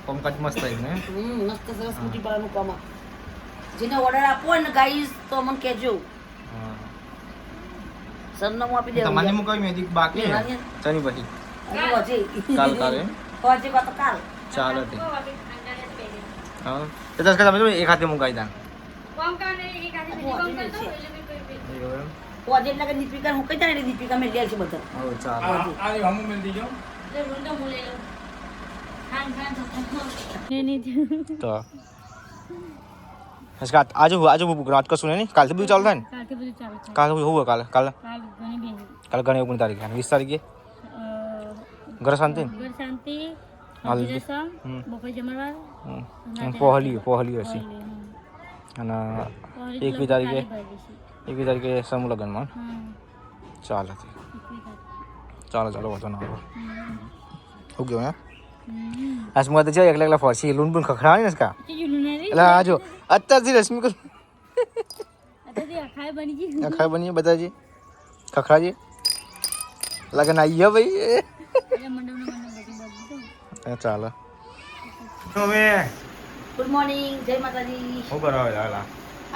કામકાજ મસ્ત થાય ને મસ્ત સરસ બ્યુટી પાર્લરનું કામ જેને ઓર્ડર આપવો હોય ને ગાઈસ તો મને કહેજો સરનામું આપી દેવું તમારી મુકાઈ મેજી બાકી હે ચની પછી કાલ કાલે હોજે તો કાલ ચાલો તે હા તો દસ કે તમે એક હાથે મુકાઈ દા કોમ કાને એક આદે બીજી કોમ કરતો એટલે હોજે એટલે કે દીપિકા હું કઈ તારે દીપિકા મેં લે છે બધા ઓ ચાલો આ હમુ મેલ દીજો લે રૂંડો મુલે લો ખાન ને ની તો इसका आज वो रात का सुने नहीं काल से भी चालू था કાલ કે બધું ચાલુ છે काल होगा काल કાલ ઘણી બેન काल गणे 19 तारीख है 20 तारीख घर शांति ઘર શાંતિ હલ્દી. રસમ બપોર જમણવાર पहली ऐसी है ना 21 तारीखे 21 तारीखे समूह लगन में चालो चालो वांधो ना हो गयो है आसमा तो जाए एकला फरसी लून पण खखराणी नस का એટલે આ જો અત્યારથી રશ્મિ કો ખાય બની ગઈ ખાય બની બતાજી ખખરાજી લગન આઈએ ભાઈ ચાલો હવે ગુડ મોર્નિંગ જય માતાજી હું કરાવે લાલા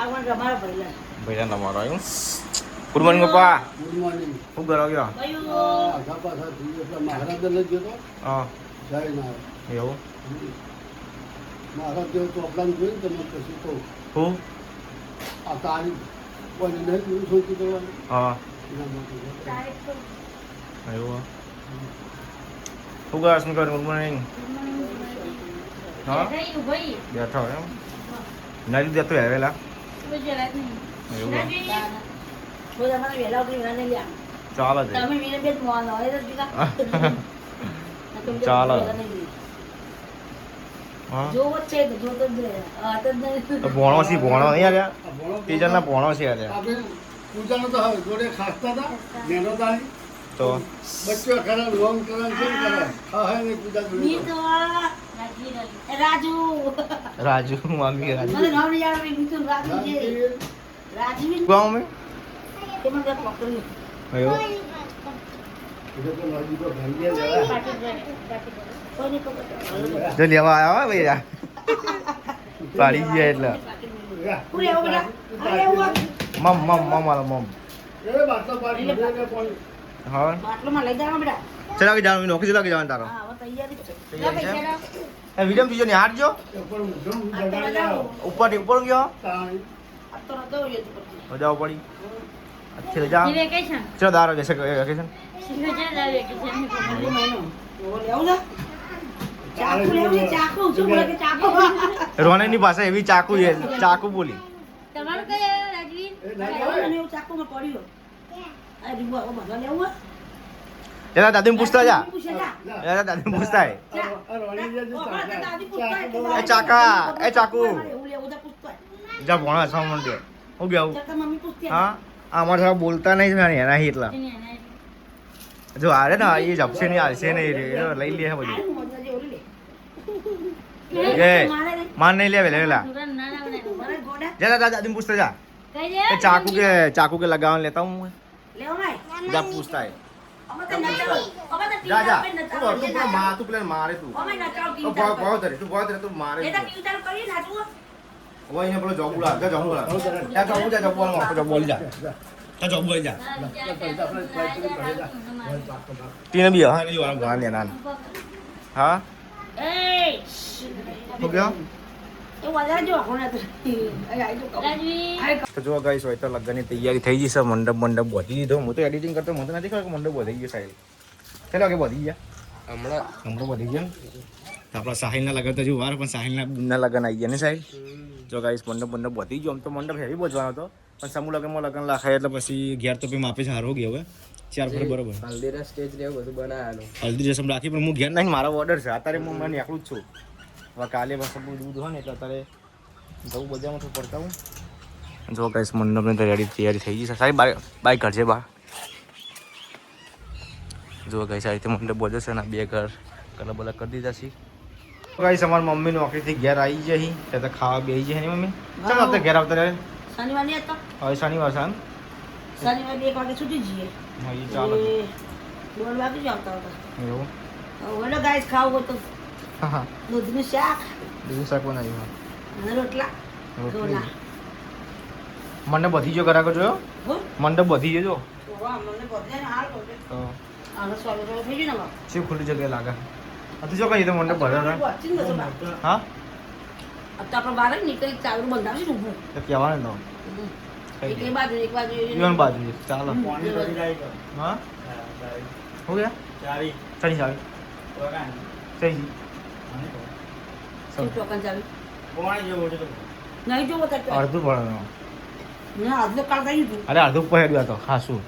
આગળ રમારા ભઈલા ભૈયા તમારો આવ્યું ગુડ મોર્નિંગ પપ્પા ગુડ મોર્નિંગ હું કરાવ્યો ભઈઓ ગાપા સાથી એટલે મહારાજ ને ગયો તો હા જય ના એવું મહારાજ જેવો ચોપડાને જોઈને તમે પછી તો હું આ તારીખ કોઈને નહીં એવું સોચી દેવાનું હા એના માટે એવું હું કરાશ ને ગુડ મોર્નિંગ હા થઈ ભાઈ બેઠો એમ નારી દેતો આવેલા ગુજરાત નહીં એવું બધા મને વેલા ઉઠી ગાને લ્યા ચાલો છે તમે વીરે બેટ મોન હોય તો દીકા ચાલો. હા જો વચ્ચે તો જો તો જ આ તો નહીં તો ભોણો સી ભોણો નહીં આલ્યા આ ભણો ટીચરના ભોણો છે આલ્યા આપણે પૂજાનો તો હવે જોડે ખાસતા હતા નેનો તારી તો બચ્ચો ખરા લોંગ કરવા કેમ કરે હા ને પૂજા મી જોડે તો રાજવી એ રાજુ રાજુ મમ્મી રાજુ મને નામ નહીં આવે મી તો રાજુ છે રાજવી ગામ में કે મને પકડી એવું એટલે તો નદી તો ભાઈ ગયા કોઈ નહીં પકડ જો લેવા આવ્યા હો ભૈયા પાડી ગયા એટલે પૂરે આવો બેટા અરે આવો મમ એ બાટલો પાડી ભરે ને પણ હા બાટલોમાં લઈ જાવ બેટા ચલા કે જાવ નોકરી ચલા કે જવાનું તારો હા હવે તૈયારી છે તૈયારી છે? એ વિડમ બીજો ને હાટ જો ઉપર ઊંધો આ તો જગાડી રજાઓ. આવો ઉપર ગયો તાણી આ તો નતો હોય તો પછી રજાઓ પડી अच्छी रजा વેકેશન चलो दारो जैसे वेकेशन શિખર વેકેશન પહેલો મહિનો ઓલો લેવું છે ચાકુ લેવું છે ચાકુ શું બોલે કે ચાકુ રોને ની પાસે એવી ચાકુ છે ચાકુ બોલી તમારું કઈ આવ્યો રાજવી એ ના લેવું ને એવું ચાકુમાં પડ્યો આ રીબો ઓ બધા લેવું जरा दादी में पूछता जा પૂછે જા जरा दादी में पूछता है આ રોણી જે ઓ બડા દાદી પૂછતા એ ચાકા, એ ચાકુ. એવું લેવું તો પૂછતો जा भोणा छा मंडे हो गया ચાકા મમ્મી પૂછતી हाँ हमारे साथ बोलता नहीं है ना ही इतना जो आ रहे ना ये जब से नहीं आलसे नहीं रे लई लिया है बोली ये मान नहीं लिया वेला वेला जरा दादी में पूछता जा ये चाकू के लगावन लेता हूँ मैं जा पूछता है जा जा तू पूरा मार तू प्लेन मारे तू तू बहुत तेरे तू मारे वो इन्हें बोलो जॉब बुला जा जॉब बोल जा जा जॉब बोल जा तीन भी हाँ नहीं वाला गान लेना हाँ हो गया તો જો ગાઈસ હોય તો લગ્નની તૈયારી થઈ ગઈ છે મંડપ વધી દીધો હું તો એડિટિંગ કરતો મને નથી ખબર કે મંડપ વધી ગયો સાહેબ ચાલો કે વધી ગયા હમણાં વધી ગયા આપણા સાહિલના લગ્ન તો જો વાર પણ સાહિલના બુનના લગ્ન આવી ગયા ને સાહેબ જો ગાઈસ મંડપ વધી ગયો આમ તો મંડપ હેવી પહોંચવાનો હતો પણ સમૂહ લગ્નમાં લગ્ન લખાય એટલે પછી ઘેર તો માપે જ હારો ગયો હવે 4 ફૂટ બરોબર હલ્દીના સ્ટેજ ને એવું બધું બનાવવાનું હલ્દી રસમ રાખી પણ હું ઘેર નહીં મારો ઓર્ડર છે અત્યારે હું મને એકલું જ છું હવે કાલે પાછું દૂધ હોય ને એટલે અત્યારે જવું બજારમાં તો પડતા હું જો ગાઈસ મંડપની તૈયારી થઈ ગઈ છે સાહેબ બાઈક ઘર છે બા જો ગાઈસ આ રીતે મંડપ બોલે છે ને 2 ઘર કલર બલર કરી દીધા છે ગાઈસ અમારી મમ્મી નોકરીથી ઘેર આવી જઈ ત્યાં તો ખાવા બેસી જાય ને મમ્મી ચાલો આપણે ઘેર આવતા રહે શનિવાર નહીં હતો હવે શનિવાર છે શનિવાર 1 વાગે છૂટી જઈએ હા એ ચાલો 2 વાગે જ આવતા હતા એવું હવે ગાઈસ ખાવું હોય તો હા હા દૂધનું શાક બીજું શાક બનાવ્યું અને રોટલા રોટલી. ઘઉંના. મને બધી જો કરાકો જોયો હો? મંડપ બધી જજો વાહ, મને બધે ને હાલ બોલે. તો આનો સ્વાગત વાળો થઈ ગયું ને બાપ. શું ખુલ્લી જગ્યા લાગે તું જો કઈ તો મંડપ ભર્યો આપણે હતો વાંચી ને બધું બાપ. હા આ તો આપણે બહાર જ નીકળી ચાલુ બંધાવશે ને ઊભું. તો કહેવાનું તો એક એ બાજુ એક બાજુ ઈવન બાજુ છે. ચાલો હા હો ગયા ચાવી ચાવી ચાવી શું ટોકન ચાલુ નહીં જોવો તો અડધું ભણવાનું ના આજનો કાલ થઈ ગયું અરે અડધું પહેર્યું હતો ખાસું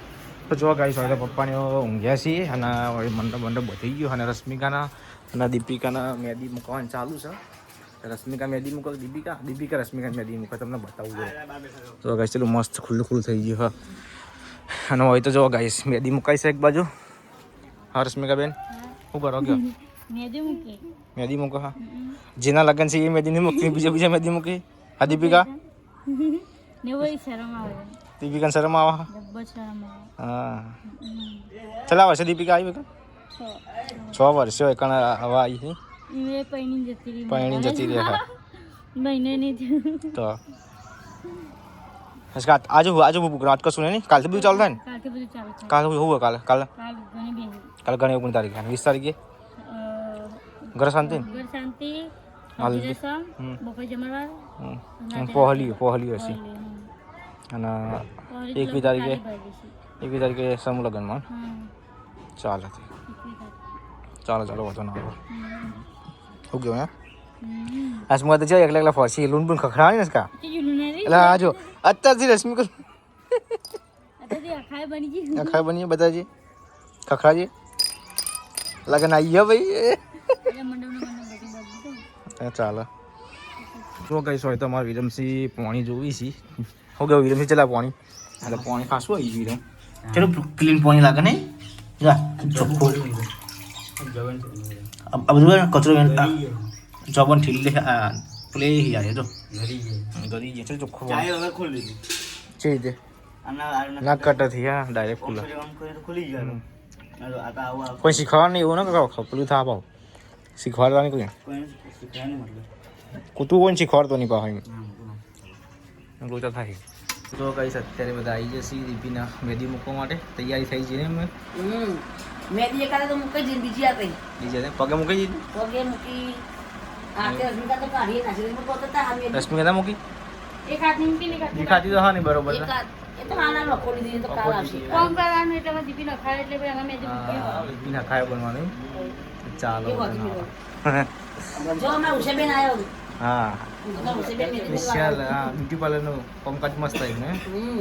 તો જો ગાઈ સાથે પપ્પાને ઊંઘ્યા છીએ અને વળી મંડપ મંડપ વધી ગયો અને રશ્મિકાના અને દીપિકાના મેદી મૂકવાનું ચાલુ છે રશ્મિકા મેદી મૂકો દીપિકા રશ્મિકા મેદી મૂકો તમને બતાવું જોઈએ તો ગાઈસ ચલો મસ્ત ખુલ્લું થઈ ગયું હા અને હોય તો જો ગાઈસ મેદી મુકાઈ છે એક બાજુ હા રશ્મિકા બેન શું કરો કયો મેદી મૂકો હા જેના લગન છે એ મેદી નહીં મૂકતી બીજા મેદી મૂકી હા દીપિકા દીપિકા શરમ આવે હા ચલા વર્ષે દીપિકા આવી કે 6 વર્ષે હોય કણ હવા આવી છે પૈણી જતી રહે હા તો આજે રાત કશું નહીં કાલથી બધું ચાલુ થાય ને કાલે શું હોય કાલે કાલે ઘણી 19 તારીખે 20 તારીખે ઘર શાંતિ પહોલી હશે અને 21 તારીખે સમૂહ લગ્નમાં ચાલો વાંધો ના આવે શું કહ્યું હે આસમાં તો જાય એકલા ફરસી લૂન પણ ખખડાવાની ને કા એટલે આ જો અત્યારથી રશ્મિ ખાય બની બતાજી ખખડાજી લગન આવી ગયા ભાઈ ચાલો શું કહીશ હોય તો અમારે વિરમસિંહ પાણી જોવી છે હું ગયો વિરમસિંહ ચલા પાણી એટલે પાણી ખાસું આવી ગયું વિરમ ચલો ક્લીન પાણી લાગે નહીં જા ચોખ્ખું આ બધું કચરો જબન ઠીલી પ્લે યાર જો ગરી જે ચલ ચોખ્ખું ચાય હવે ખોલી દીધી છે રીતે ના કટ થી હા ડાયરેક્ટ ખુલી ગયો કોઈ શીખવાડવાનું નહીં એવું ના કરો ખપલું થા પાવ શીખવાડવાની કોઈ તું કોઈ શીખવાડતો નહીં પાવ લોચા થાય તો કઈ અત્યારે બધા આવી જશે દીપીના મેદી મૂકવા માટે તૈયારી થઈ છે ને અમે મેદી એકાદે તો મૂકી દીધી બીજી આ કઈ બીજા પગે મૂકી દીધી પગે મૂકી આખે રશ્મિકા તો કાઢી નાખી મૂકો તો તા મેદી રશ્મિકા મૂકી એક હાથની મૂકી ને એ ખાતી તો હા નહીં બરોબર એક આ- એ તો આના લખોડી દીધી તો કાલ આવશે કોમ કરવાનું એટલે એમાં દીપી નખાય એટલે ભાઈ અમે મેદી મૂકીએ દીપીના ખાય બનવાનું ચાલો કેવું હતું જો અમે ઉષાબેન આવ્યો હા ઉષાબેન મેદી વિશાલ હા બ્યુટી પાર્લરનું કામકાજ મસ્ત આવ્યું ને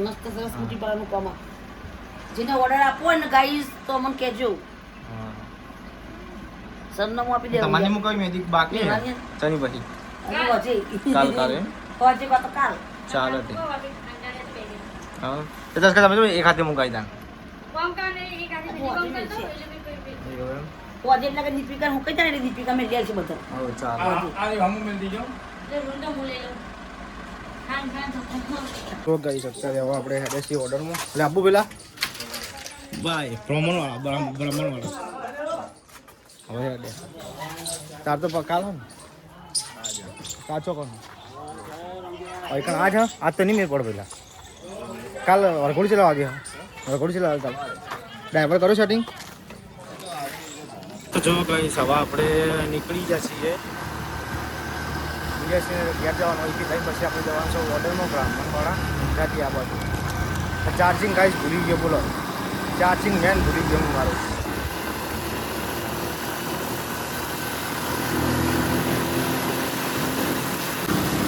મસ્ત સરસ બ્યુટી પાર્લરનું કામ જેને ઓર્ડર આપવો હોય ને ગાઈસ તો અમને કહેજો સરનામું આપી દેવું તમારી મુકાવી મેદી બાકી હે ચની પછી કાલ કાલે હોજે તો કાલ ચાલો તે હા તો દસ તમે એક હાથે મુકાઈ દાન કોમ કરને એક હાથે બીજી કોમ કરતો હોજે એટલે કે દીપિકા હું કઈ તારે દીપિકા મેં ગયા છે બધા હો ચાલો એટલે રૂંડો હું લઈ લઉં ખાન તો ગઈ અત્યારે હવે આપણે હેડે છીએ ઓર્ડરમાં એટલે આપું પેલા બાય બ્રાહ્મણ વાળા હવે હેડે તાર તો કાલ હો ને કાચો કોણ હવે કણ આજ આજ તો નહીં મેળ પડે પેલા કાલ વરઘોડી ચલાવવા ગયા વરઘોડી ચલાવવા કાલ ડ્રાઈવર કરો સેટિંગ તો જો કઈ સવા આપણે નીકળી ગયા છીએ ઘેર જવાનું હોય લઈ પછી આપણે જવાનું છે ઓર્ડરમાં બ્રાહ્મણવાળા ત્યાંથી આ બાજુ ચાર્જિંગ ગાઈસ ભૂલી ગયો બોલો ચાર્જિંગ મેન ભૂલી ગયો મારું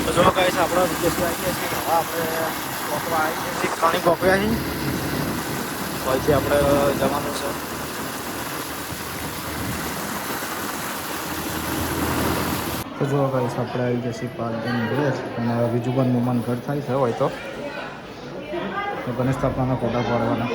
તો જો ગાઈસ આપણે વિદેશી આવી ગયા છીએ હવે આપણે કોકવા આવી ગયા છીએ ખાણી કોકવ્યા છીએ પછી આપણે જવાનું છે તો જો ગાઈસ આપણે આવી જશે પાલન ડ્રેસ અને બીજું પણ મહેમાન ઘર થાય છે હોય તો ગણેશ સ્થાપનાના ફોટા પાડવાના